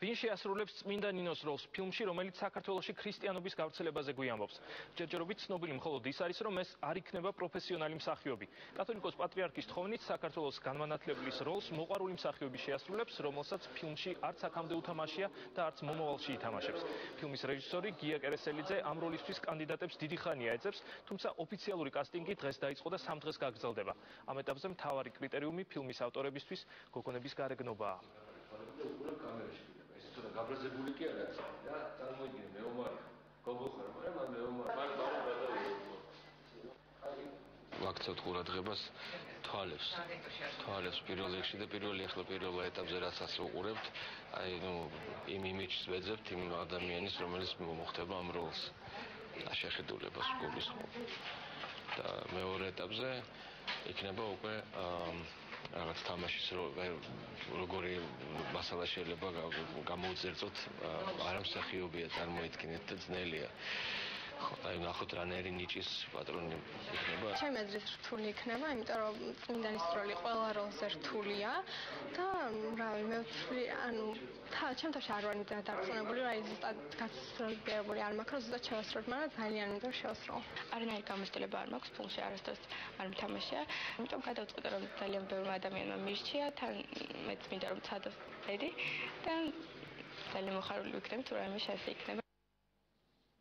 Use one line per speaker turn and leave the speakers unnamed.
ვინ შეასრულებს წმინდა ნინოს როლს ფილმში, რომელიც საქართველოში ქრისტიანობის გავრცელებაზე გვიამბობს? ჯერჯერობით ცნობილი მხოლოდ ის არის, რომ ეს არ იქნება პროფესიონალი მსახიობი. კათოლიკოს პატრიარქის თხოვნით საქართველოს განმანათლებლის როლს მოყვარული მსახიობი შეასრულებს, რომელსაც ფილმში არც აქამდე უთამაშია და არც მომავალში ითამაშებს. ფილმის რეჟისორი გია კერესელიძე ამ როლისთვის კანდიდატებს დიდი ხანია ეძებს, თუმცა ოფიციალური კასტინგი დღეს დაიწყო და 3 დღეს გაგრძელდება. ამ ეტაპზე მთავარი კრიტერიუმი ფილმის ავტორებისთვის გოგონების გარეგნობაა.
ეს თორე გაბრაზებული კი არა და წარმოიდგინე მეომარი გოგო ხარ მაგრამ ამ მეომარი ვაქცევთ ყურადღებას თვალებს პირველ რიგში და პირველ ეტაპზე რასაც უყურებთ აი იმ იმიჯს ვეძებთ იმ ადამიანის რომელიც მოხდება ამ როლს შეხედულებას გულისხმობ და მეორე ეტაპზე იქნება უკვე რაღაც თამაშის როგორი მასალა შეიძლება გამოუწერწოთ არა მსახიობია წარმოიდგინეთ და ძნელია აი ნახოთ რანერი ნიჭის პატრონი იქნება
ჩემი აზრით რთული იქნება იმიტომ რომ წმინდანის როლი ყველა როლზე რთულია და რავი მე ვთვლი ანუ ჩემ თავში არ ვარ იმდენად დარწმუნებული რომ აი ზუსტად გასწრებული არ მაქვს რომ ზუსტად შევასრულოთ მაგრამ ძალიან მინდა შევასრულო არანაირი გამოცდილება არ მაქვს ფილმში არასდროს არ მთამაშია იმიტომ გადავწყვიტე რომ ძალიან ბევრი ადამიანმა მირჩია თან მეც მინდა რომ ცადო ბედი და ძალიან მოხარული ვიქნები თუ რაიმე შეასე იქნება